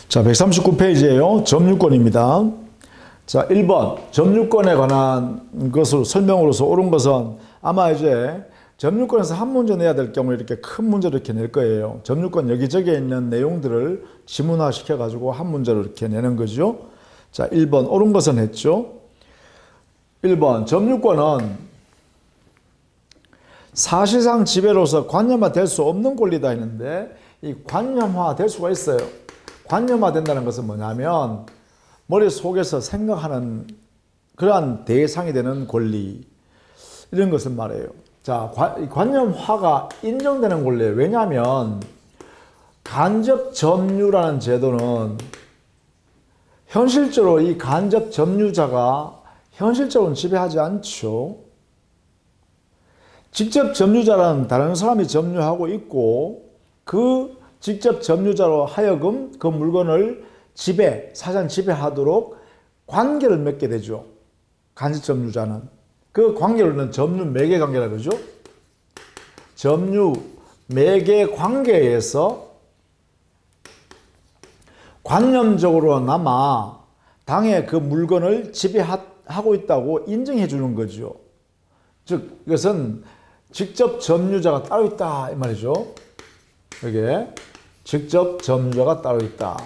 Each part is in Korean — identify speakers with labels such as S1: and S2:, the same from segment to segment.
S1: 자, 139페이지에요. 점유권입니다. 자, 1번. 점유권에 관한 것을 설명으로서 옳은 것은 아마 이제 점유권에서 한 문제 내야 될 경우에 이렇게 큰 문제를 이렇게 낼 거예요. 점유권 여기저기에 있는 내용들을 지문화 시켜가지고 한 문제로 이렇게 내는 거죠. 자, 1번. 옳은 것은 했죠. 1번. 점유권은 사실상 지배로서 관념화 될 수 없는 권리다 했는데 이 관념화 될 수가 있어요. 관념화 된다는 것은 뭐냐면 머릿속에서 생각하는 그러한 대상이 되는 권리 이런 것을 말해요. 자, 관념화가 인정되는 권리예요. 왜냐하면 간접 점유라는 제도는 현실적으로 이 간접 점유자가 현실적으로는 지배하지 않죠. 직접 점유자라는 다른 사람이 점유하고 있고 그 직접 점유자로 하여금 그 물건을 사실상 지배하도록 관계를 맺게 되죠. 간접 점유자는. 그 관계로는 점유 매개 관계라고 그러죠. 점유 매개 관계에서 관념적으로나마 당의 그 물건을 지배하고 있다고 인정해 주는 거죠. 즉 이것은 직접 점유자가 따로 있다 이 말이죠. 여기에 직접 점유자가 따로 있다.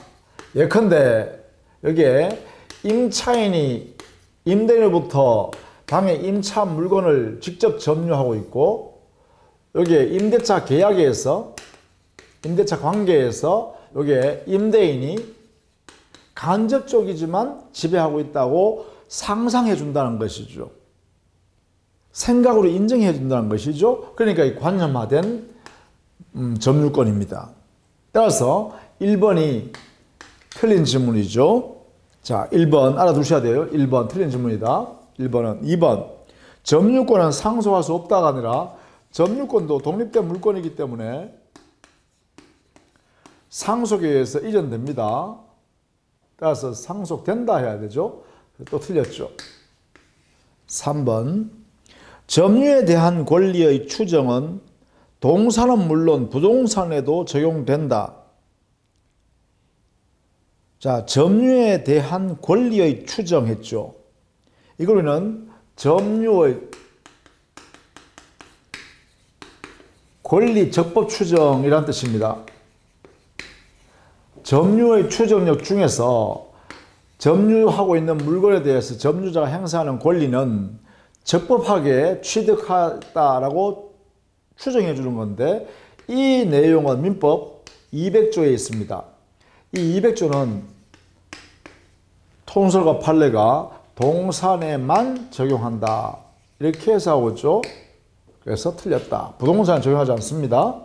S1: 예컨대 여기에 임차인이 임대인으로부터 당의 임차 물건을 직접 점유하고 있고 여기에 임대차 계약에서 임대차 관계에서 여기에 임대인이 간접적이지만 지배하고 있다고 상상해 준다는 것이죠. 생각으로 인정해 준다는 것이죠. 그러니까 이 관념화된 점유권입니다. 따라서 1번이 틀린 질문이죠. 자, 1번 알아두셔야 돼요. 1번 틀린 질문이다. 1번은 2번 점유권은 상속할 수 없다가 아니라 점유권도 독립된 물건이기 때문에 상속에 의해서 이전됩니다. 따라서 상속된다 해야 되죠. 또 틀렸죠. 3번 점유에 대한 권리의 추정은 동산은 물론 부동산에도 적용된다. 자, 점유에 대한 권리의 추정했죠. 이거는 점유의 권리 적법 추정이란 뜻입니다. 점유의 추정력 중에서 점유하고 있는 물건에 대해서 점유자가 행사하는 권리는 적법하게 취득하다라고 추정해 주는 건데 이 내용은 민법 200조에 있습니다. 이 200조는 통설과 판례가 동산에만 적용한다. 이렇게 해서 하고 있죠. 그래서 틀렸다. 부동산에 적용하지 않습니다.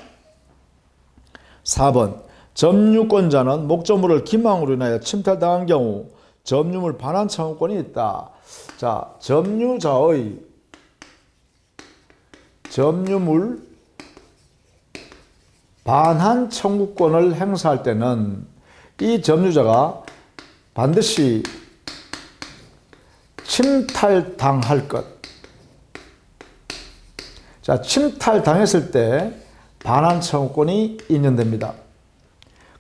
S1: 4번 점유권자는 목적물을 기망으로 인하여 침탈당한 경우 점유물 반환 청구권이 있다. 자, 점유자의 점유물 반환 청구권을 행사할 때는 이 점유자가 반드시 침탈당할 것. 자, 침탈당했을 때 반환 청구권이 인정됩니다.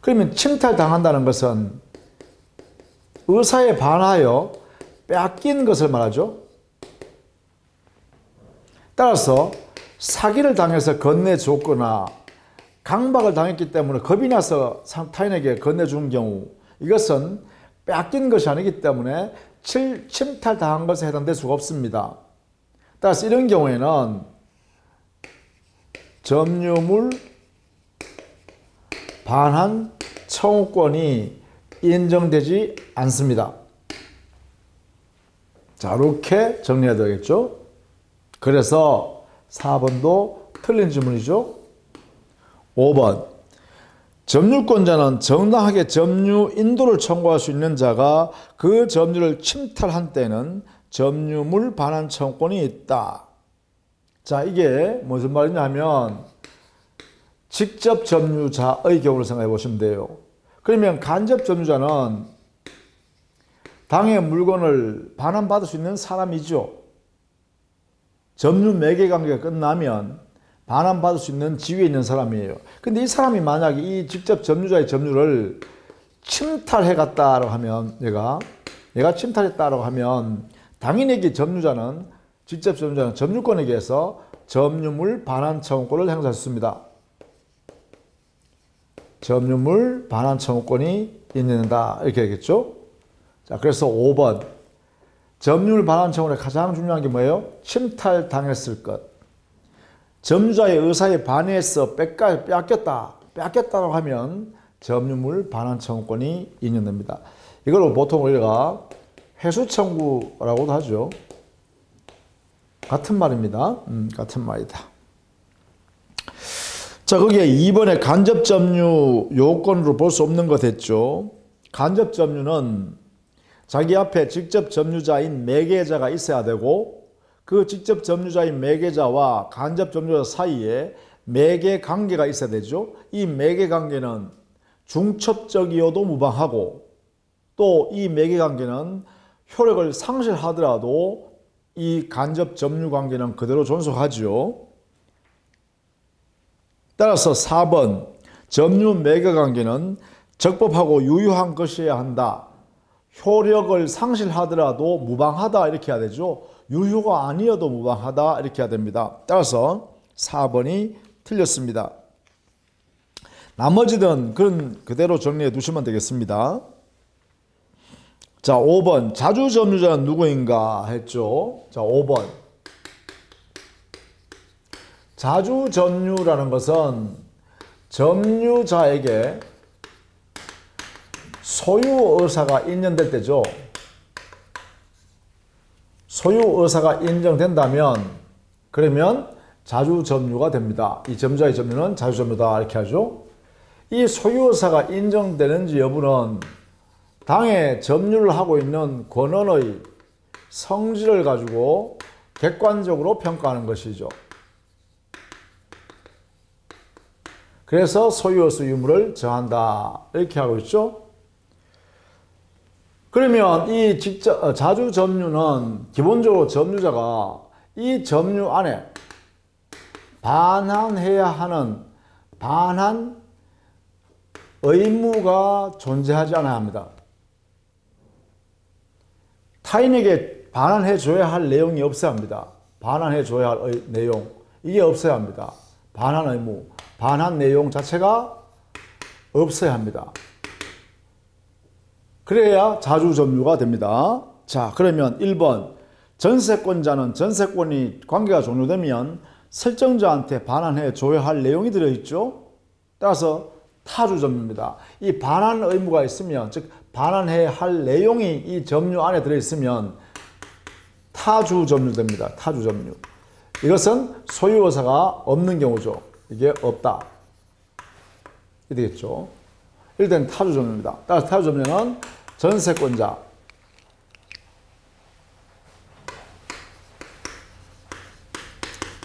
S1: 그러면 침탈당한다는 것은 의사에 반하여 빼앗긴 것을 말하죠. 따라서 사기를 당해서 건네줬거나 강박을 당했기 때문에 겁이 나서 타인에게 건네준 경우 이것은 빼앗긴 것이 아니기 때문에 침탈당한 것에 해당될 수가 없습니다. 따라서 이런 경우에는 점유물 반환 청구권이 인정되지 않습니다. 자, 이렇게 정리해야 되겠죠. 그래서 4번도 틀린 질문이죠. 5번 점유권자는 정당하게 점유 인도를 청구할 수 있는 자가 그 점유를 침탈한 때는 점유물 반환 청구권이 있다. 자, 이게 무슨 말이냐면 직접 점유자의 경우를 생각해 보시면 돼요. 그러면 간접 점유자는 당의 물건을 반환받을 수 있는 사람이죠. 점유 매개 관계가 끝나면 반환받을 수 있는 지위에 있는 사람이에요. 근데 이 사람이 만약에 이 직접 점유자의 점유를 침탈해갔다라고 하면 얘가 침탈했다라고 하면 당연히 이 점유자는 직접 점유자는 점유권에 의해서 점유물 반환 청구권을 행사했습니다. 점유물 반환 청구권이 있는다 이렇게 되겠죠. 자, 그래서 5번 점유물 반환 청구권의 가장 중요한 게 뭐예요? 침탈당했을 것. 점유자의 의사에 반해서 뺏겼다라고 하면 점유물 반환 청구권이 인정됩니다. 이걸 보통 우리가 회수 청구라고도 하죠. 같은 말입니다. 같은 말이다. 자, 거기에 2번에 간접 점유 요건으로 볼 수 없는 것 했죠. 간접 점유는 자기 앞에 직접 점유자인 매개자가 있어야 되고 그 직접 점유자인 매개자와 간접 점유자 사이에 매개 관계가 있어야 되죠. 이 매개 관계는 중첩적이어도 무방하고 또 이 매개 관계는 효력을 상실하더라도 이 간접 점유 관계는 그대로 존속하죠. 따라서 4번 점유 매개 관계는 적법하고 유효한 것이어야 한다. 효력을 상실하더라도 무방하다 이렇게 해야 되죠. 유효가 아니어도 무방하다 이렇게 해야 됩니다. 따라서 4번이 틀렸습니다. 나머지는 그대로 정리해 두시면 되겠습니다. 자, 5번 자주 점유자는 누구인가 했죠. 자, 5번 자주 점유라는 것은 점유자에게 소유 의사가 인정될 때죠. 소유 의사가 인정된다면 그러면 자주 점유가 됩니다. 이 점유자의 점유는 자주 점유다 이렇게 하죠. 이 소유 의사가 인정되는지 여부는 당에 점유를 하고 있는 권원의 성질을 가지고 객관적으로 평가하는 것이죠. 그래서 소유의수 유무를 정한다 이렇게 하고 있죠. 그러면 이 자주 점유는 기본적으로 점유자가 이 점유 안에 반환해야 하는 반환 의무가 존재하지 않아야 합니다. 타인에게 반환해 줘야 할 내용이 없어야 합니다. 반환해 줘야 할 내용 이게 없어야 합니다. 반환 의무, 반환 내용 자체가 없어야 합니다. 그래야 자주 점유가 됩니다. 자, 그러면 1번 전세권자는 전세권이 관계가 종료되면 설정자한테 반환해 줘야 할 내용이 들어있죠. 따라서 타주 점유입니다. 이 반환 의무가 있으면 즉 반환해야 할 내용이 이 점유 안에 들어있으면 타주 점유됩니다. 타주 점유. 이것은 소유 의사가 없는 경우죠. 이게 없다. 이게 되겠죠. 일단 타주 점유입니다. 따라서 타주 점유는 전세권자,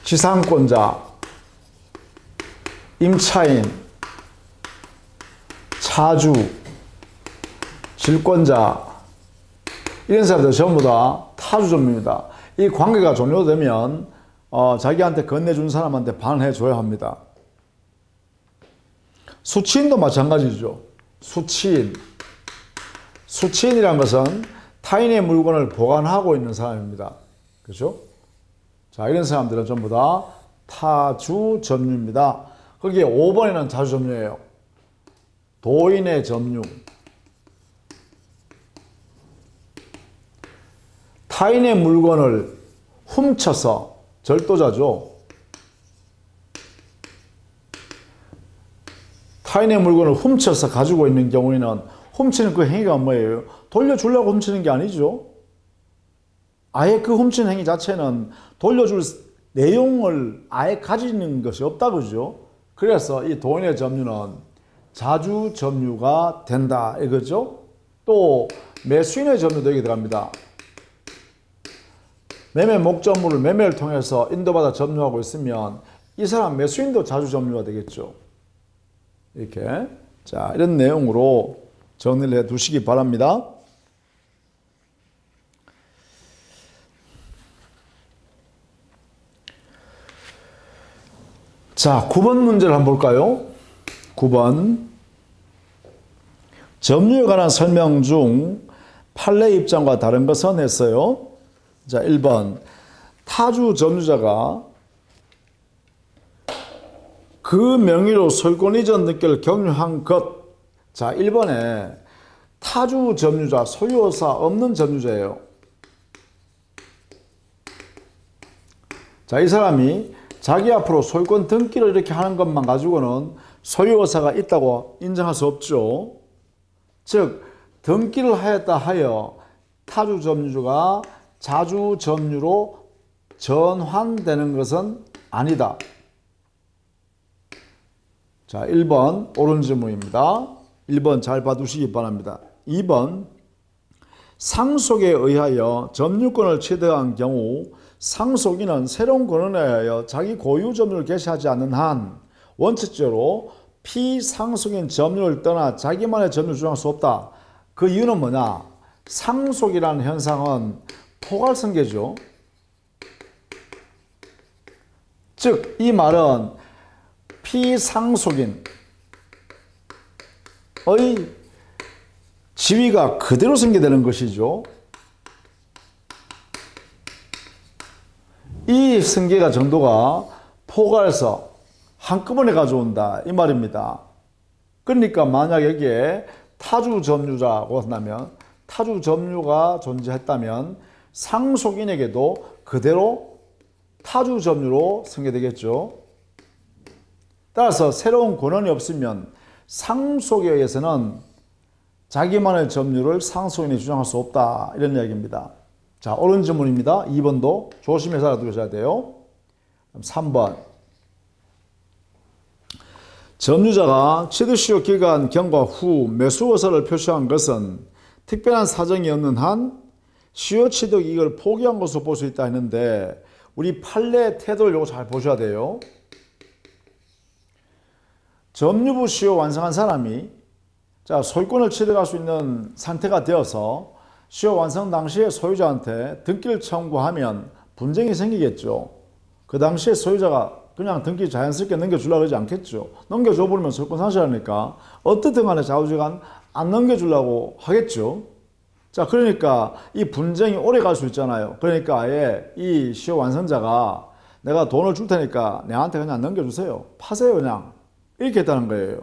S1: 지상권자, 임차인, 차주, 질권자 이런 사람들 전부 다 타주 점유입니다. 이 관계가 종료되면 자기한테 건네준 사람한테 반환해 줘야 합니다. 수취인도 마찬가지죠. 수취인이란 것은 타인의 물건을 보관하고 있는 사람입니다. 그렇죠? 자, 이런 사람들은 전부 다 타주 점유입니다. 거기에 5번에는 자주 점유예요. 도인의 점유. 타인의 물건을 훔쳐서 절도자죠. 타인의 물건을 훔쳐서 가지고 있는 경우에는 훔치는 그 행위가 뭐예요? 돌려주려고 훔치는 게 아니죠. 아예 그 훔치는 행위 자체는 돌려줄 내용을 아예 가지는 것이 없다 그죠. 그래서 이 도인의 점유는 자주 점유가 된다 이거죠. 또 매수인의 점유도 여기 들어갑니다. 매매 목적물을 매매를 통해서 인도받아 점유하고 있으면 이 사람 매수인도 자주 점유가 되겠죠. 이렇게 자 이런 내용으로 정리를 해 두시기 바랍니다. 자 9번 문제를 한번 볼까요? 9번 점유에 관한 설명 중 판례 입장과 다른 것은 했어요. 자, 1번. 타주 점유자가 그 명의로 소유권 이전 등기를 격려한 것. 자, 1번에 타주 점유자, 소유의사 없는 점유자예요. 자, 이 사람이 자기 앞으로 소유권 등기를 이렇게 하는 것만 가지고는 소유의사가 있다고 인정할 수 없죠. 즉, 등기를 하였다 하여 타주 점유주가 자주 점유로 전환되는 것은 아니다. 자, 1번 옳은 질문입니다. 1번 잘 봐두시기 바랍니다. 2번 상속에 의하여 점유권을 취득한 경우 상속인은 새로운 권한에 의하여 자기 고유 점유를 개시하지 않는 한 원칙적으로 피상속인 점유를 떠나 자기만의 점유를 주장할 수 없다. 그 이유는 뭐냐? 상속이라는 현상은 포괄성계죠. 즉, 이 말은 피상속인의 지위가 그대로 생겨되는 것이죠. 이 승계가 정도가 포괄해서 한꺼번에 가져온다 이 말입니다. 그러니까 만약 여기에 타주 점유자고 한다면, 타주 점유가 존재했다면 상속인에게도 그대로 타주 점유로 승계되겠죠. 따라서 새로운 권한이 없으면 상속에 의해서는 자기만의 점유를 상속인이 주장할 수 없다 이런 이야기입니다. 자, 옳은 질문입니다. 2번도 조심해서 알아두셔야 돼요. 3번 점유자가 취득시효 기간 경과 후 매수 의사를 표시한 것은 특별한 사정이 없는 한 시효 취득 이익을 포기한 것으로 볼 수 있다 했는데, 우리 판례 태도를 요거 잘 보셔야 돼요. 점유부 시효 완성한 사람이 자, 소유권을 취득할 수 있는 상태가 되어서 시효 완성 당시에 소유자한테 등기를 청구하면 분쟁이 생기겠죠. 그 당시에 소유자가 그냥 등기 자연스럽게 넘겨주려고 하지 않겠죠. 넘겨줘버리면 소유권 상실하니까 어떻든 간에 좌우지간 안 넘겨주려고 하겠죠. 자, 그러니까 이 분쟁이 오래 갈 수 있잖아요. 그러니까 아예 이 시효 완성자가 내가 돈을 줄 테니까 내한테 그냥 넘겨주세요. 파세요 그냥. 이렇게 했다는 거예요.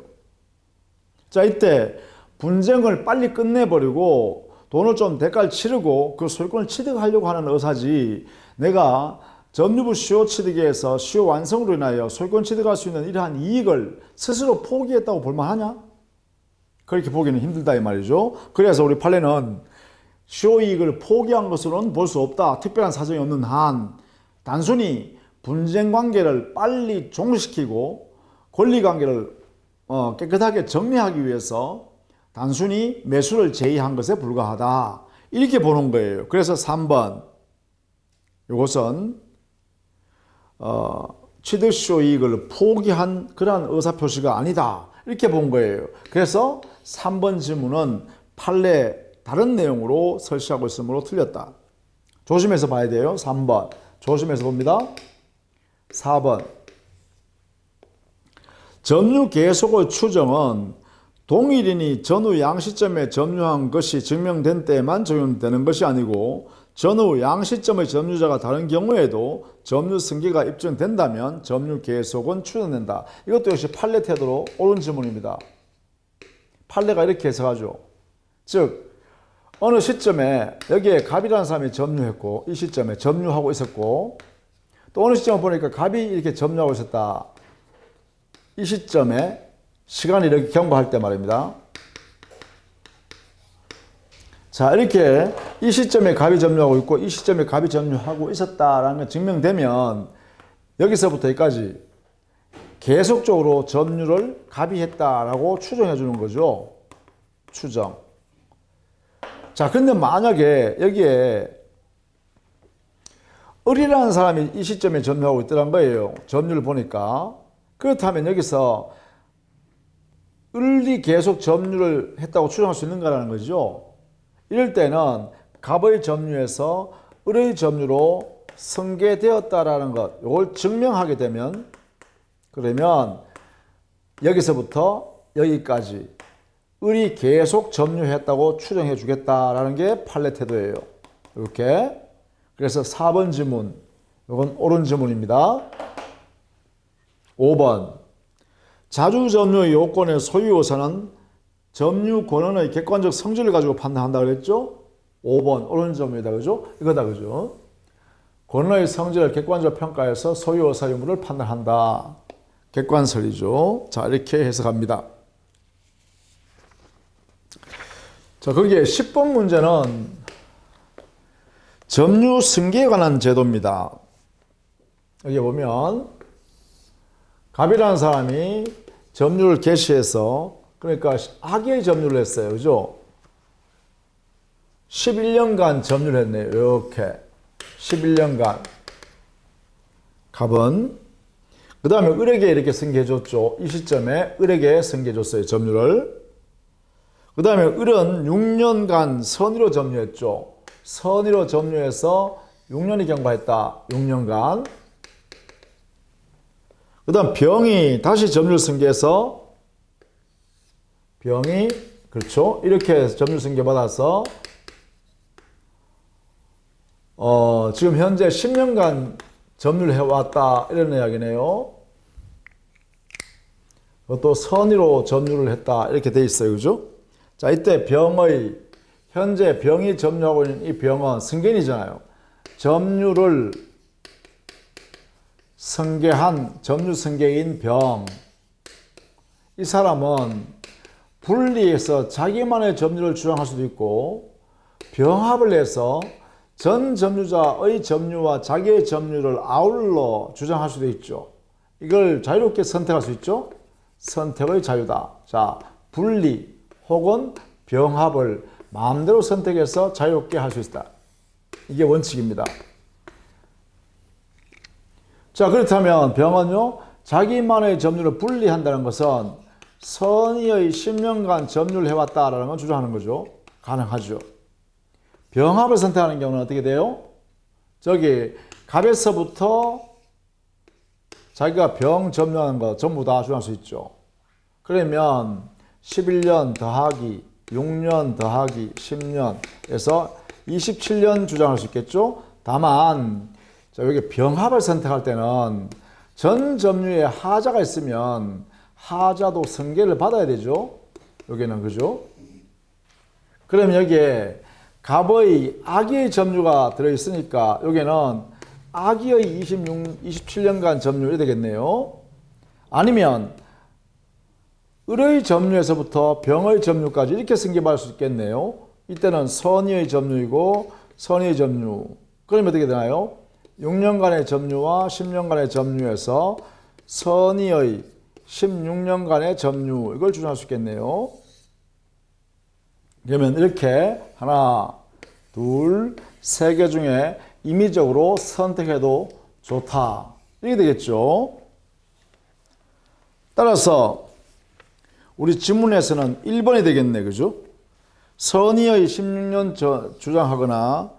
S1: 자, 이때 분쟁을 빨리 끝내버리고 돈을 좀 대가를 치르고 그 소유권을 취득하려고 하는 의사지, 내가 점유부 시효 취득에 의해서 시효 완성으로 인하여 소유권 취득할 수 있는 이러한 이익을 스스로 포기했다고 볼만하냐? 그렇게 보기는 힘들다 이 말이죠. 그래서 우리 판례는 시효 이익을 포기한 것으로는 볼 수 없다. 특별한 사정이 없는 한 단순히 분쟁 관계를 빨리 종식시키고 권리관계를 깨끗하게 정리하기 위해서 단순히 매수를 제의한 것에 불과하다 이렇게 보는 거예요. 그래서 3번 이것은 취득시효 이익을 포기한 그러한 의사표시가 아니다 이렇게 본 거예요. 그래서 3번 질문은 판례 다른 내용으로 설치하고 있으므로 틀렸다. 조심해서 봐야 돼요. 3번 조심해서 봅니다. 4번 점유 계속의 추정은 동일인이 전후 양시점에 점유한 것이 증명된 때에만 적용되는 것이 아니고 전후 양시점의 점유자가 다른 경우에도 점유 승계가 입증된다면 점유 계속은 추정된다. 이것도 역시 판례 태도로 옳은 질문입니다. 판례가 이렇게 해석하죠. 즉 어느 시점에 여기에 갑이라는 사람이 점유했고 이 시점에 점유하고 있었고, 또 어느 시점에 보니까 갑이 이렇게 점유하고 있었다. 이 시점에 시간이 이렇게 경과할 때 말입니다. 자, 이렇게 이 시점에 갑이 점유하고 있고 이 시점에 갑이 점유하고 있었다라는 게 증명되면 여기서부터 여기까지 계속적으로 점유를 갑이 했다라고 추정해 주는 거죠. 추정. 자, 근데 만약에 여기에 을이라는 사람이 이 시점에 점유하고 있더란 거예요. 점유를 보니까. 그렇다면 여기서 을이 계속 점유를 했다고 추정할 수 있는가라는 거죠. 이럴 때는 갑의 점유에서 을의 점유로 승계되었다라는 것, 이걸 증명하게 되면, 그러면 여기서부터 여기까지 을이 계속 점유했다고 추정해 주겠다라는 게 판례 태도예요. 이렇게. 그래서 4번 지문, 이건 옳은 지문입니다. 5번. 자주 점유 요건의 소유요사는 점유 권한의 객관적 성질을 가지고 판단한다 그랬죠? 5번 옳은 점유이다. 그죠? 이거다. 그죠? 권한의 성질을 객관적으로 평가해서 소유요사 유무를 판단한다. 객관설이죠. 자, 이렇게 해석합니다. 자, 거기에 10번 문제는 점유 승계에 관한 제도입니다. 여기 보면 갑이라는 사람이 점유를 개시해서, 그러니까 악의 점유를 했어요. 그죠? 11년간 점유를 했네요. 이렇게 11년간 갑은. 그 다음에 을에게 이렇게 승계해줬죠. 이 시점에 을에게 승계해줬어요. 점유를. 그 다음에 을은 6년간 선의로 점유했죠. 선의로 점유해서 6년이 경과했다. 6년간. 그 다음 병이 다시 점유를 승계해서, 병이 그렇죠. 이렇게 점유를 승계받아서 지금 현재 10년간 점유를 해왔다. 이런 이야기네요. 또 선의로 점유를 했다. 이렇게 돼 있어요. 그죠? 자, 이때 병의, 현재 병이 점유하고 있는 이 병은 승계인이잖아요. 점유를 승계한 점유 승계인 병. 이 사람은 분리해서 자기만의 점유를 주장할 수도 있고, 병합을 해서 전 점유자의 점유와 자기의 점유를 아울러 주장할 수도 있죠. 이걸 자유롭게 선택할 수 있죠. 선택의 자유다. 자, 분리 혹은 병합을 마음대로 선택해서 자유롭게 할 수 있다. 이게 원칙입니다. 자, 그렇다면 병은요, 자기만의 점유를 분리한다는 것은 선의의 10년간 점유를 해왔다라는 걸 주장하는 거죠. 가능하죠. 병합을 선택하는 경우는 어떻게 돼요? 저기 갑에서부터 자기가 병 점유하는 거 전부 다 주장할 수 있죠. 그러면 11년 더하기 6년 더하기 10년에서 27년 주장할 수 있겠죠. 다만 자, 여기 병합을 선택할 때는 전 점유에 하자가 있으면 하자도 승계를 받아야 되죠. 여기는 그죠? 그러면 여기에 갑의 악의 점유가 들어있으니까 여기는 악의 27년간 점유이 되겠네요. 아니면 을의 점유에서부터 병의 점유까지 이렇게 승계받을 수 있겠네요. 이때는 선의의 점유이고 선의의 점유. 그러면 어떻게 되나요? 6년간의 점유와 10년간의 점유에서 선의의 16년간의 점유, 이걸 주장할 수 있겠네요. 그러면 이렇게 하나, 둘, 세 개 중에 임의적으로 선택해도 좋다. 이렇게 되겠죠. 따라서 우리 지문에서는 1번이 되겠네. 그죠? 선의의 16년 주장하거나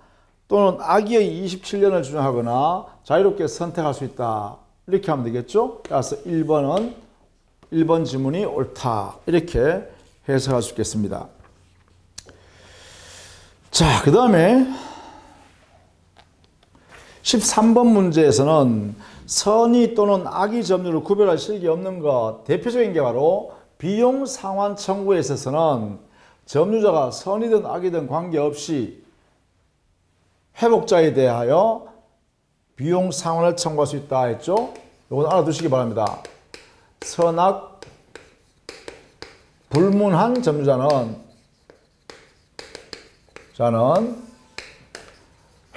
S1: 또는 악의의 27년을 주장하거나 자유롭게 선택할 수 있다. 이렇게 하면 되겠죠. 따라서 1번 지문이 옳다. 이렇게 해석할 수 있겠습니다. 자, 그 다음에 13번 문제에서는 선의 또는 악의 점유를 구별할 실익이 없는 것, 대표적인 게 바로 비용 상환 청구에 있어서는 점유자가 선이든 악이든 관계없이 회복자에 대하여 비용 상환을 청구할 수 있다 했죠. 이건 알아두시기 바랍니다. 선악 불문한 점유자는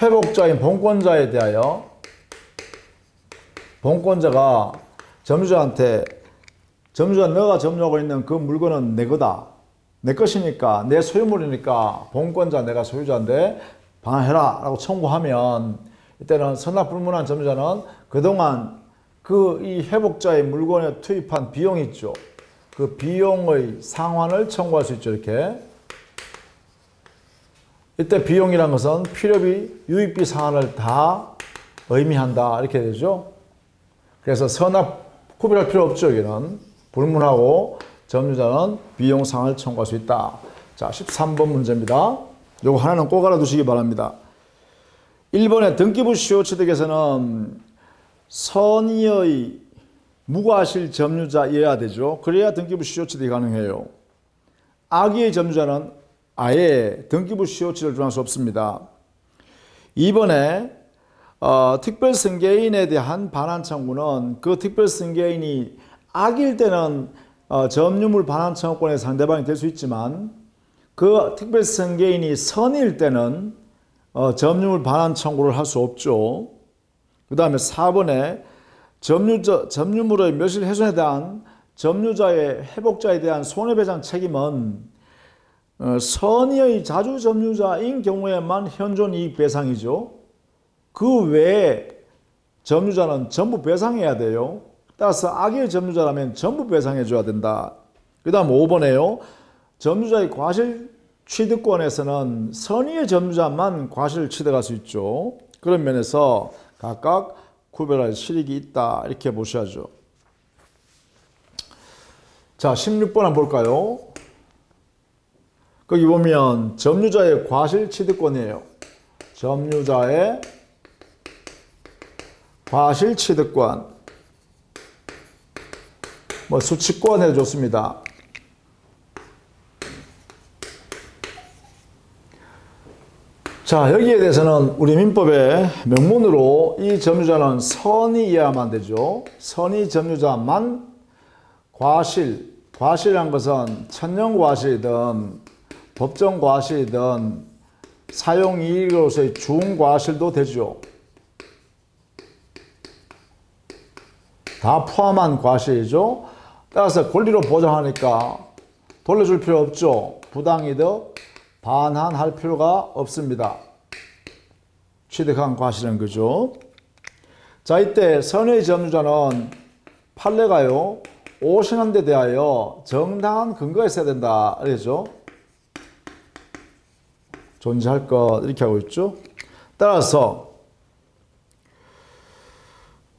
S1: 회복자인 본권자에 대하여 본권자가 점유자한테 점유자 너가 점유하고 있는 그 물건은 내 거다. 내 것이니까 내 소유물이니까 본권자 내가 소유자인데 방해해라 라고 청구하면 이때는 선악불문한 점유자는 그동안 그 이 회복자의 물건에 투입한 비용이 있죠. 그 비용의 상환을 청구할 수 있죠. 이렇게. 이때 비용이란 것은 필요비, 유익비 상환을 다 의미한다. 이렇게 되죠. 그래서 선악 구별할 필요 없죠. 여기는. 불문하고 점유자는 비용 상환을 청구할 수 있다. 자, 13번 문제입니다. 요거 하나는 꼭 알아두시기 바랍니다. 1번의 등기부 시효 취득에서는 선의의 무과실 점유자여야 되죠. 그래야 등기부 시효 취득이 가능해요. 악의의 점유자는 아예 등기부 시효 취득을 준할 수 없습니다. 2번에 특별승계인에 대한 반환 청구는 그 특별승계인이 악일 때는 점유물 반환 청구권의 상대방이 될 수 있지만 그 특별승계인이 선일 때는 점유물 반환 청구를 할 수 없죠. 그 다음에 4번에 점유물의 멸실 훼손에 대한 점유자의 회복자에 대한 손해배상 책임은 선의의 자주 점유자인 경우에만 현존 이익 배상이죠. 그 외에 점유자는 전부 배상해야 돼요. 따라서 악의 점유자라면 전부 배상해 줘야 된다. 그 다음 5번에요. 점유자의 과실 취득권에서는 선의의 점유자만 과실을 취득할 수 있죠. 그런 면에서 각각 구별할 실익이 있다. 이렇게 보셔야죠. 자, 16번 한번 볼까요? 거기 보면 점유자의 과실 취득권이에요. 점유자의 과실 취득권. 수취권 해줬습니다. 자, 여기에 대해서는 우리 민법의 명문으로 이 점유자는 선의여야만 되죠. 선의 점유자만 과실이란 것은 천연과실이든 법정과실이든 사용이익으로서의 중과실도 되죠. 다 포함한 과실이죠. 따라서 권리로 보장하니까 돌려줄 필요 없죠. 부당이득 반환할 필요가 없습니다. 취득한 과실은 그죠. 자, 이때 선의 점유자는 판례가요, 오신한 데 대하여 정당한 근거가 있어야 된다. 그러죠. 존재할 것 이렇게 하고 있죠. 따라서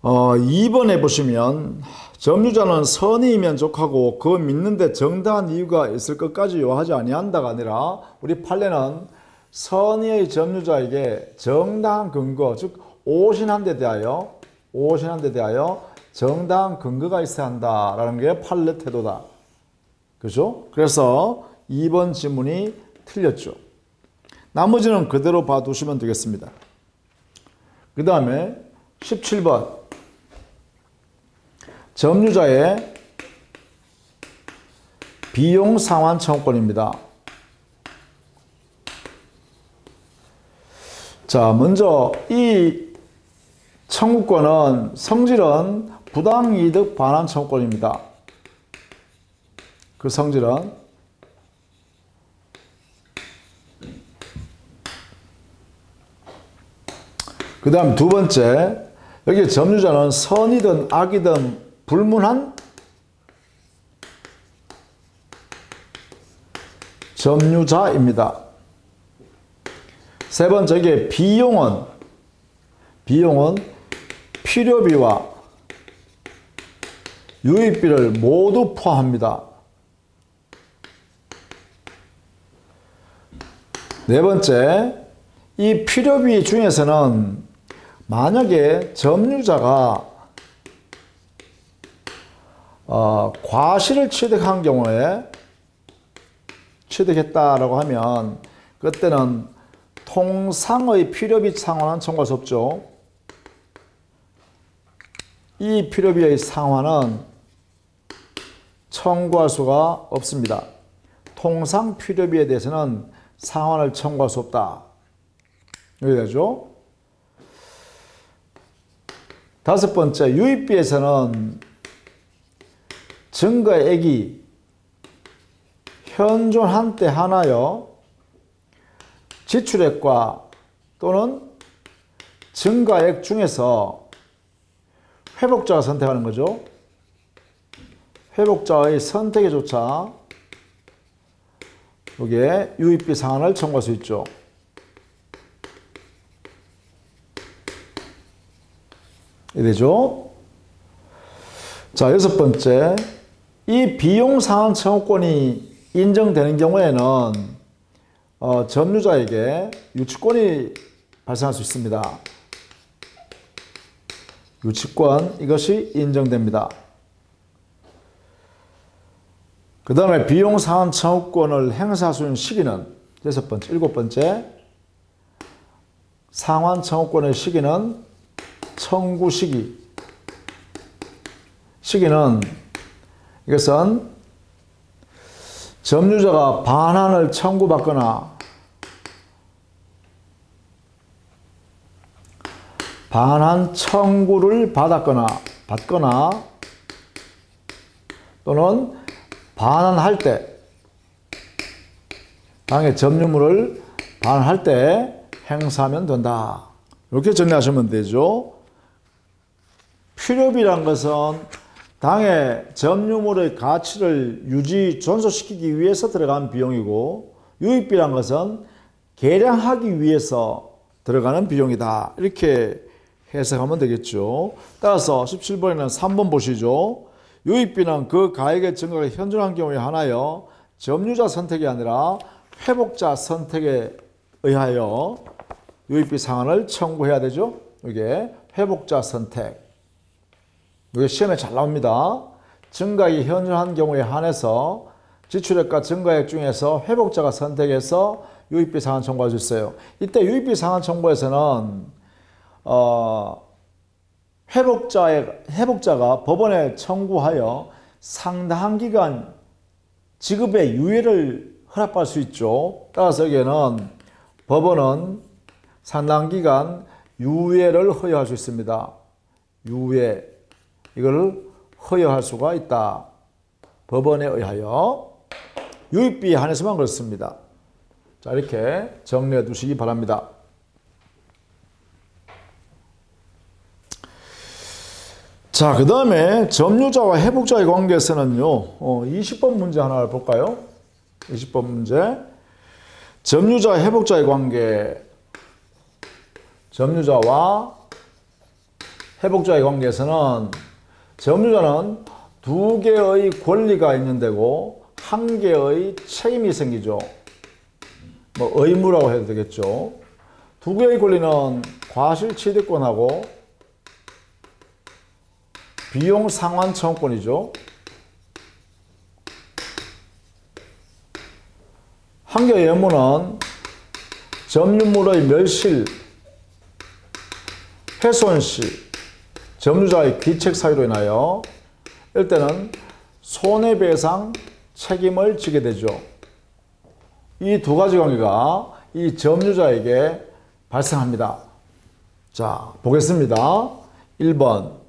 S1: 2번에 보시면 점유자는 선의이면 족하고 그 믿는데 정당한 이유가 있을 것까지 요하지 아니한다가 아니라 우리 판례는 선의의 점유자에게 정당한 근거, 즉 오신한 데 대하여 정당한 근거가 있어야 한다라는 게 판례 태도다. 그죠? 그래서 2번 지문이 틀렸죠. 나머지는 그대로 봐두시면 되겠습니다. 그 다음에 17번 점유자의 비용 상환 청구권입니다. 자, 먼저 이 청구권은 성질은 부당이득 반환 청구권입니다. 그 성질은 그 다음 두 번째, 여기 점유자는 선이든 악이든 불문한 점유자입니다. 세 번째, 이게 비용은 필요비와 유입비를 모두 포함합니다. 네 번째, 이 필요비 중에서는 만약에 점유자가 과실을 취득한 경우에 취득했다라고 하면 그때는 통상의 필요비 상환은 청구할 수 없죠. 이 필요비의 상환은 청구할 수가 없습니다. 통상 필요비에 대해서는 상환을 청구할 수 없다. 여기 되죠. 다섯 번째, 유입비에서는 증가액이 현존한 때 하나여 지출액과 또는 증가액 중에서 회복자가 선택하는 거죠. 회복자의 선택에 조차 여기에 유입비 상환을 청구할 수 있죠. 이해되죠? 자, 여섯 번째, 이 비용 상환 청구권이 인정되는 경우에는 점유자에게 유치권이 발생할 수 있습니다. 유치권, 이것이 인정됩니다. 그 다음에 비용 상환 청구권을 행사할 수 있는 시기는 6번째, 7번째, 상환 청구권의 시기는 청구 시기. 시기는 이것은 점유자가 반환을 청구받거나 반환 청구를 받거나 또는 반환할 때, 당의 점유물을 반환할 때 행사하면 된다. 이렇게 정리하시면 되죠. 필요비란 것은 당의 점유물의 가치를 유지, 존속시키기 위해서 들어가는 비용이고, 유입비란 것은 계량하기 위해서 들어가는 비용이다. 이렇게 해석하면 되겠죠. 따라서 17번에는 3번 보시죠. 유입비는 그 가액의 증가가 현존한 경우에 한하여 점유자 선택이 아니라 회복자 선택에 의하여 유입비 상환을 청구해야 되죠. 이게 회복자 선택. 이게 시험에 잘 나옵니다. 증가액이 현존한 경우에 한해서 지출액과 증가액 중에서 회복자가 선택해서 유입비 상환 청구할 수 있어요. 이때 유입비 상환 청구에서는 회복자가 법원에 청구하여 상당한 기간 지급의 유예를 허락받을 수 있죠. 따라서 여기에는 법원은 상당한 기간 유예를 허용할 수 있습니다. 유예. 이걸 허용할 수가 있다. 법원에 의하여. 유입비에 한해서만 그렇습니다. 자, 이렇게 정리해 두시기 바랍니다. 자, 그 다음에 점유자와 회복자의 관계에서는요, 20번 문제 하나 볼까요? 20번 문제. 점유자, 회복자의 관계. 점유자와 회복자의 관계에서는 점유자는 2개의 권리가 있는 데고 1개의 책임이 생기죠. 뭐 의무라고 해도 되겠죠. 2개의 권리는 과실취득권하고 비용 상환 청구권이죠. 1개의 의무는 점유물의 멸실, 훼손시, 점유자의 귀책 사유로 인하여 이때는 손해배상 책임을 지게 되죠. 이 두 가지 관계가 이 점유자에게 발생합니다. 자, 보겠습니다. 1번.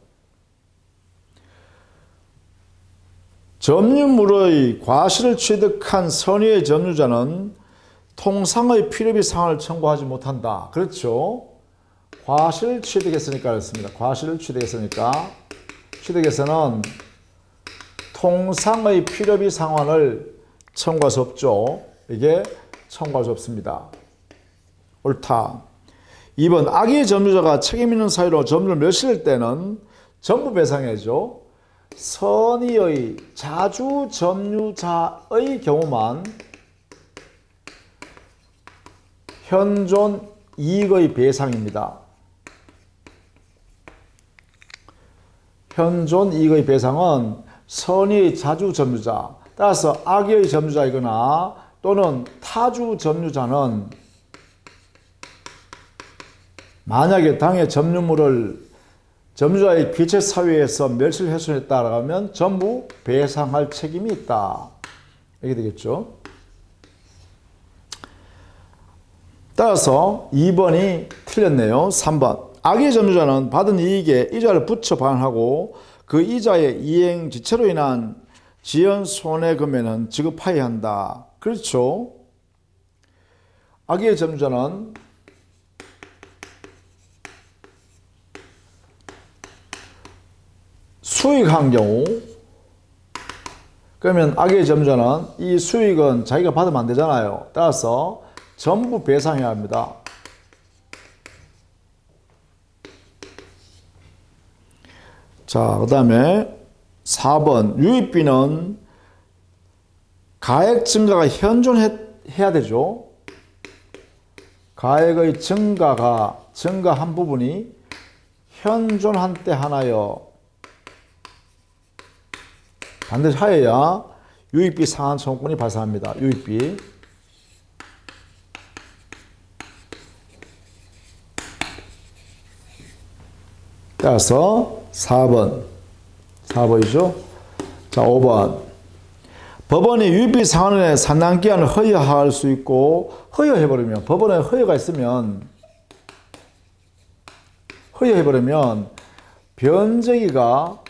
S1: 점유물의 과실을 취득한 선의의 점유자는 통상의 필요비 상환을 청구하지 못한다. 그렇죠. 과실을 취득했으니까 그렇습니다. 과실을 취득했으니까 취득해서는 통상의 필요비 상환을 청구할 수 없죠. 이게 청구할 수 없습니다. 옳다. 2번. 악의 점유자가 책임 있는 사유로 점유를 멸실할 때는 전부 배상해야죠. 선의의 자주 점유자의 경우만 현존 이익의 배상입니다. 현존 이익의 배상은 선의의 자주 점유자, 따라서 악의 점유자이거나 또는 타주 점유자는 만약에 당의 점유물을 점유자의 귀책 사유에서 멸실 훼손했다라고 하면 전부 배상할 책임이 있다. 이렇게 되겠죠. 따라서 2번이 틀렸네요. 3번. 악의 점유자는 받은 이익에 이자를 붙여 반환하고 그 이자의 이행 지체로 인한 지연 손해 금액은 지급하여야 한다. 그렇죠. 악의 점유자는 수익한 경우, 그러면 악의 점유자는 이 수익은 자기가 받으면 안 되잖아요. 따라서 전부 배상해야 합니다. 자, 그 다음에 4번 유입비는 가액 증가가 현존해야 되죠. 가액의 증가한 부분이 현존한 때 하나여 반드시 하여야 유입비 상환 청구권이 발생합니다. 유입비. 따라서 4번이죠. 자, 5번. 법원이 유입비 상환의 산납기한을 허여할 수 있고, 허여해버리면, 법원에 허여가 있으면, 변제기가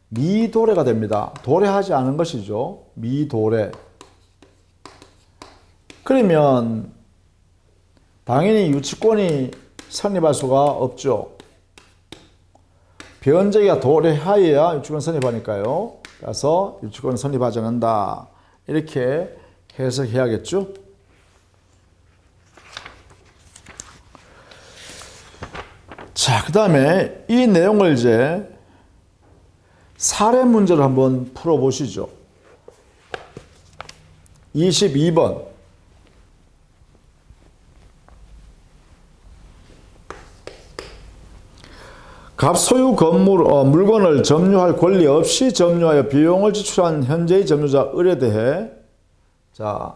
S1: 미도래가 됩니다. 도래하지 않은 것이죠. 미도래. 그러면 당연히 유치권이 성립할 수가 없죠. 변제기가 도래하여야 유치권 성립하니까요. 그래서 유치권 성립하지 않는다. 이렇게 해석해야겠죠. 자, 그 다음에 이 내용을 이제 사례 문제를 한번 풀어보시죠. 22번. 갑소유 물건을 점유할 권리 없이 점유하여 비용을 지출한 현재의 점유자 을에 대해, 자,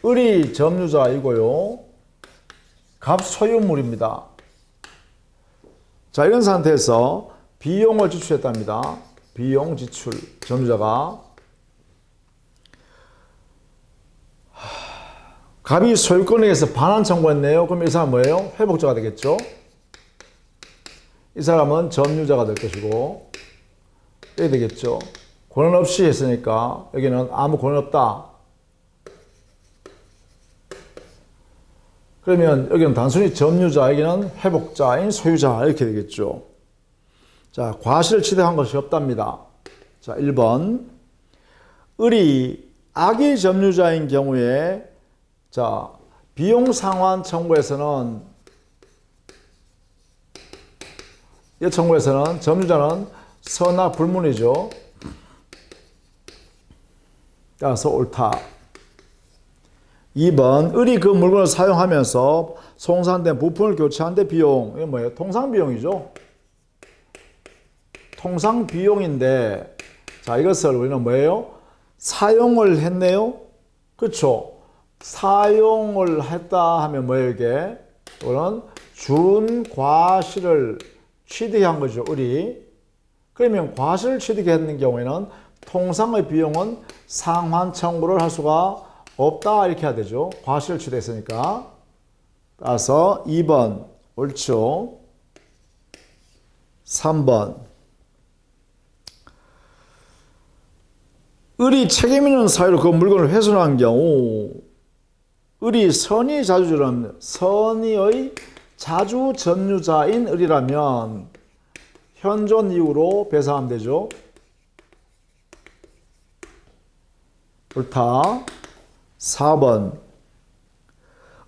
S1: 을이 점유자이고요. 갑소유물입니다. 자, 이런 상태에서 비용을 지출했답니다. 비용 지출, 점유자가. 갑이 소유권에 의해서 반환 청구했네요. 그럼 이 사람은 뭐예요? 회복자가 되겠죠. 이 사람은 점유자가 될 것이고, 이렇게 되겠죠. 권한 없이 했으니까 여기는 아무 권한 없다. 그러면 여기는 단순히 점유자, 여기는 회복자인 소유자 이렇게 되겠죠. 자, 과실을 취득한 것이 없답니다. 자, 1번. 을이 악의 점유자인 경우에, 자, 비용 상환 청구에서는, 이 청구에서는 점유자는 선악 불문이죠. 따라서 옳다. 2번. 을이 그 물건을 사용하면서 송산된 부품을 교체한 데 비용. 이게 뭐예요? 통상비용이죠. 통상비용인데, 자, 이것을 우리는 뭐예요? 사용을 했네요. 그렇죠. 사용을 했다 하면 뭐예요, 이게? 이거는 준과실을 취득한 거죠, 을이. 그러면 과실을 취득했는 경우에는 통상의 비용은 상환 청구를 할 수가 없다 이렇게 해야 되죠. 과실을 취득했으니까. 따라서 2번 옳죠. 3번. 을이 책임 있는 사유로 그 물건을 훼손한 경우, 을이 선의 자주자라면, 선의의 자주 점유자인 을이라면 현존 이후로 배상하면 되죠. 옳다. 4번.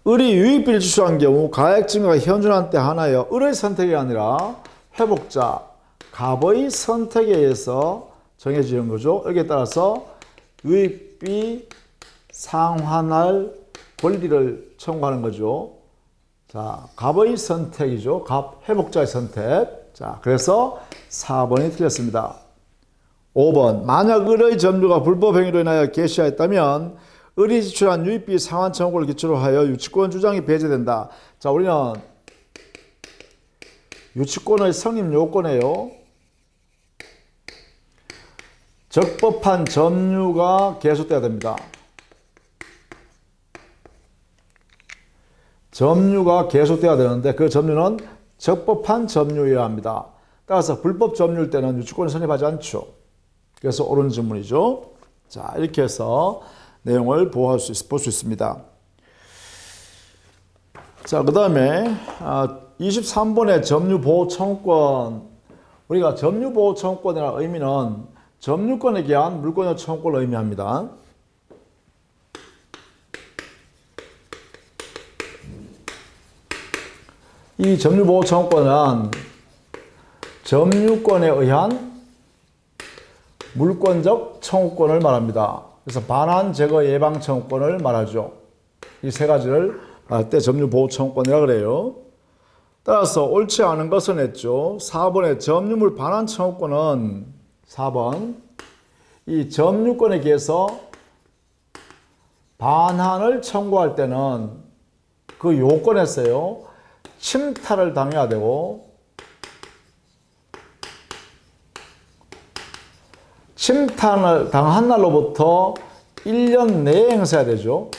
S1: 을이 유입비를 지출한 경우 가액 증가가 현존한 때 하나여 을의 선택이 아니라 회복자, 갑의 선택에 의해서 정해지는 거죠. 여기에 따라서 유입비 상환할 권리를 청구하는 거죠. 자, 갑의 선택이죠. 갑, 회복자의 선택. 자, 그래서 4번이 틀렸습니다. 5번. 만약 을의 점유가 불법 행위로 인하여 개시하였다면 을이 지출한 유입비 상환 청구를 기초로 하여 유치권 주장이 배제된다. 자, 우리는 유치권의 성립 요건이에요. 적법한 점유가 계속돼야 됩니다. 점유가 계속돼야 되는데 그 점유는 적법한 점유여야 합니다. 따라서 불법 점유일 때는 유치권을 성립하지 않죠. 그래서 옳은 질문이죠. 자, 이렇게 해서 내용을 볼 수 있습니다. 자, 그 다음에 23번의 점유보호 청구권. 우리가 점유보호 청구권이라는 의미는 점유권에 기한 물권의 청구권을 의미합니다. 이 점유보호 청구권은 점유권에 의한 물권적 청구권을 말합니다. 그래서 반환 제거 예방 청구권을 말하죠. 이 세 가지를 할 때 점유 보호 청구권이라 그래요. 따라서 옳지 않은 것은 했죠. 4번의 점유물 반환 청구권은 4번 이 점유권에 기해서 반환을 청구할 때는 그 요건에서요. 침탈을 당해야 되고 침탈을 당한 날로부터 1년 내에 행사해야 되죠.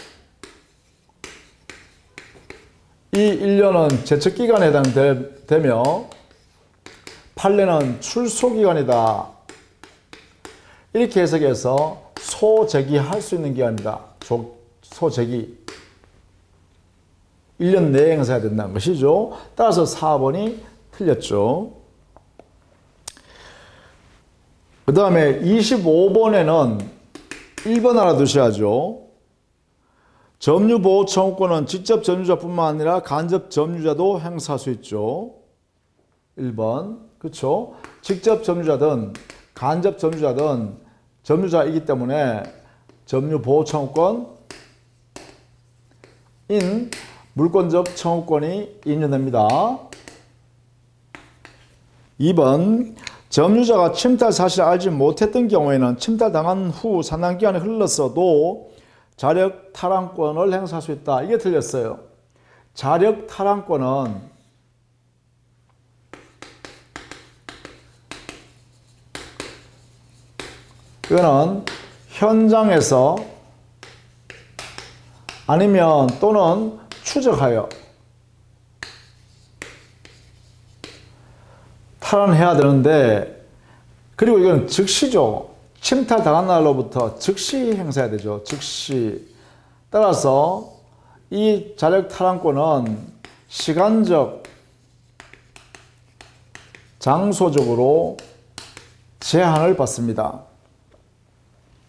S1: 이 1년은 제척기간에 해당되며 판례는 출소기간이다. 이렇게 해석해서 소제기할 수 있는 기간이다. 소제기. 1년 내에 행사해야 된다는 것이죠. 따라서 4번이 틀렸죠. 그 다음에 25번에는 1번 알아두셔야죠. 점유보호 청구권은 직접 점유자뿐만 아니라 간접 점유자도 행사할 수 있죠. 1번. 그렇죠? 직접 점유자든 간접 점유자든 점유자이기 때문에 점유보호 청구권인 물권적 청구권이 인정됩니다. 2번. 점유자가 침탈 사실을 알지 못했던 경우에는 침탈당한 후 상당기간이 흘렀어도 자력 탈환권을 행사할 수 있다. 이게 틀렸어요. 자력 탈환권은 이거는 현장에서 아니면 또는 추적하여 탈환해야 되는데 그리고 이건 즉시죠. 침탈 당한 날로부터 즉시 행사해야 되죠. 즉시. 따라서 이 자력 탈환권은 시간적, 장소적으로 제한을 받습니다.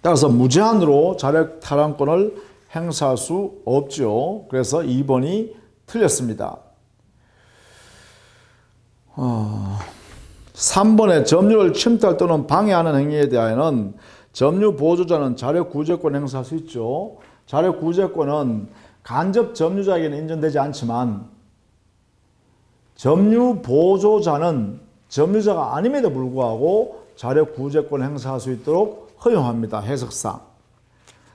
S1: 따라서 무제한으로 자력 탈환권을 행사할 수 없죠. 그래서 2번이 틀렸습니다. 3번의 점유를 침탈 또는 방해하는 행위에 대하여는 점유 보조자는 자력 구제권 행사할 수 있죠. 자력 구제권은 간접 점유자에게는 인정되지 않지만 점유 보조자는 점유자가 아님에도 불구하고 자력 구제권 행사할 수 있도록 허용합니다. 해석상.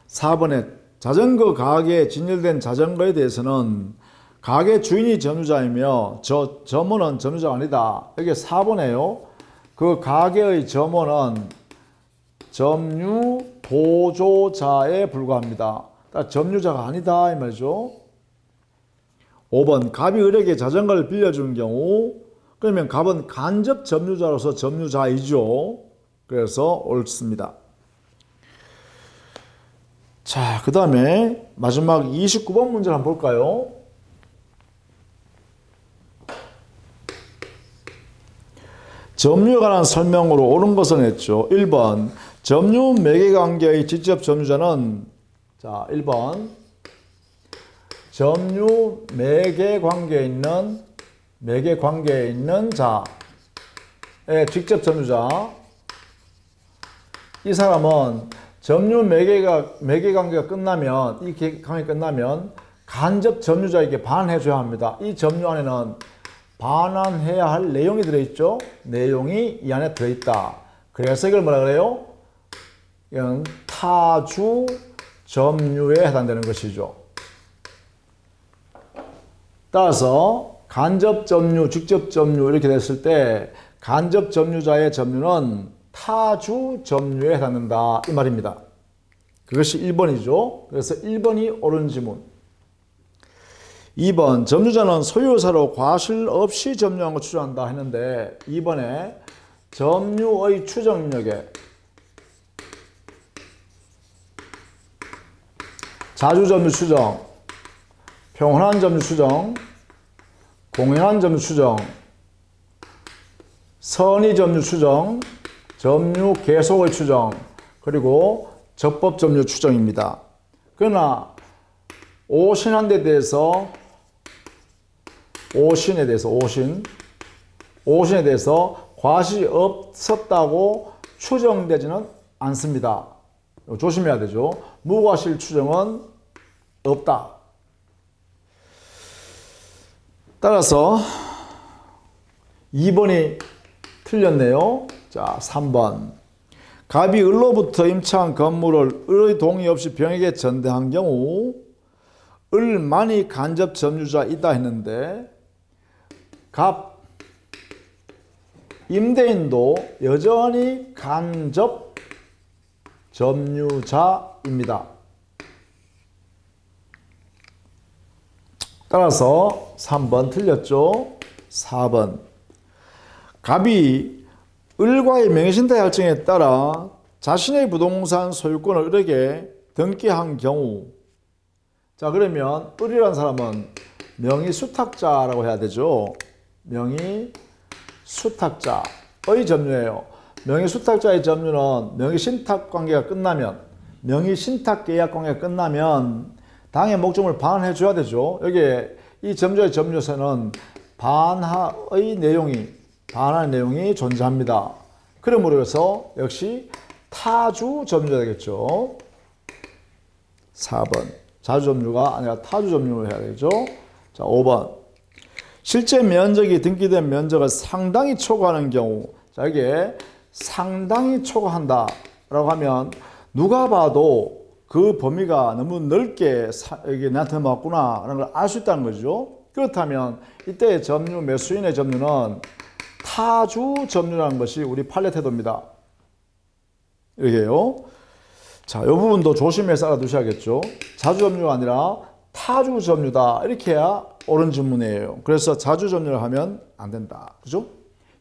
S1: 4번에 자전거 가게에 진열된 자전거에 대해서는 가게 주인이 점유자이며 점원은 점유자가 아니다. 이게 4번이에요. 그 가게의 점원은 점유 보조자에 불과합니다. 점유자가 아니다 이 말이죠. 5번 갑이 을에게 자전거를 빌려준 경우 그러면 갑은 간접 점유자로서 점유자이죠. 그래서 옳습니다. 자, 그 다음에 마지막 29번 문제를 한번 볼까요? 점유에 관한 설명으로 옳은 것은 했죠. 1번 점유 매개관계의 직접 점유자는 자 1번 점유 매개관계에 있는 자의 직접 점유자 이 사람은 점유 매개관계가 끝나면 이 관계가 끝나면 간접 점유자에게 반환해줘야 합니다. 이 점유 안에는 반환해야 할 내용이 들어있죠. 내용이 이 안에 들어있다. 그래서 이걸 뭐라 그래요? 이건 타주 점유에 해당되는 것이죠. 따라서 간접 점유, 직접 점유 이렇게 됐을 때 간접 점유자의 점유는 타주 점유에 해당된다 이 말입니다. 그것이 1번이죠. 그래서 1번이 옳은 지문. 2번 점유자는 소유사로 과실 없이 점유한 걸 추정한다 했는데 2번에 점유의 추정력에 자주점유 추정, 평온한 점유 추정, 공연한 점유 추정, 선의 점유 추정, 점유 계속의 추정, 그리고 적법 점유 추정입니다. 그러나 오신한데 대해서 오신에 대해서 과실이 없었다고 추정되지는 않습니다. 조심해야 되죠. 무과실 추정은 없다. 따라서 2번이 틀렸네요. 자, 3번. 갑이 을로부터 임차한 건물을 을의 동의 없이 병에게 전대한 경우 을만이 간접 점유자이다 했는데 갑 임대인도 여전히 간접 점유자입니다. 따라서 3번 틀렸죠. 4번. 갑이 을과의 명의신탁 약정에 따라 자신의 부동산 소유권을 을에게 등기한 경우, 자 그러면 을이라는 사람은 명의수탁자라고 해야 되죠. 명의수탁자의 점유예요. 명의수탁자의 점유는 명의신탁 관계가 끝나면, 명의신탁 계약 관계가 끝나면 당의 목적을 반환해 줘야 되죠. 여기에 이 점주의 점유서는 반환의 내용이 존재합니다. 그러므로 해서 역시 타주 점유가 되겠죠. 4번. 자주 점유가 아니라 타주 점유를 해야 되죠. 자, 5번. 실제 면적이 등기된 면적을 상당히 초과하는 경우, 자, 이게 상당히 초과한다 라고 하면 누가 봐도 그 범위가 너무 넓게 이게 나한테 맞구나 라는 걸 알 수 있다는 거죠. 그렇다면 이때 점유, 매수인의 점유는 타주 점유라는 것이 우리 판례 태도입니다. 이렇게요. 자, 이 부분도 조심해서 알아두셔야겠죠. 자주 점유가 아니라 타주 점유다. 이렇게 해야 옳은 질문이에요. 그래서 자주 점유를 하면 안 된다. 그죠?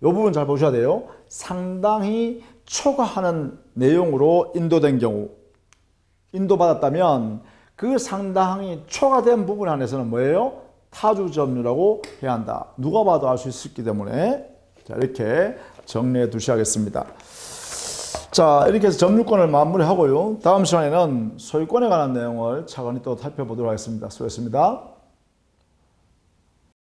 S1: 이 부분 잘 보셔야 돼요. 상당히 초과하는 내용으로 인도된 경우, 인도받았다면 그 상당히 초과된 부분 안에서는 뭐예요? 타주 점유라고 해야 한다. 누가 봐도 알 수 있기 때문에 자, 이렇게 정리해 두셔야겠습니다. 자, 이렇게 해서 점유권을 마무리하고요. 다음 시간에는 소유권에 관한 내용을 차근히 또 살펴보도록 하겠습니다. 수고했습니다.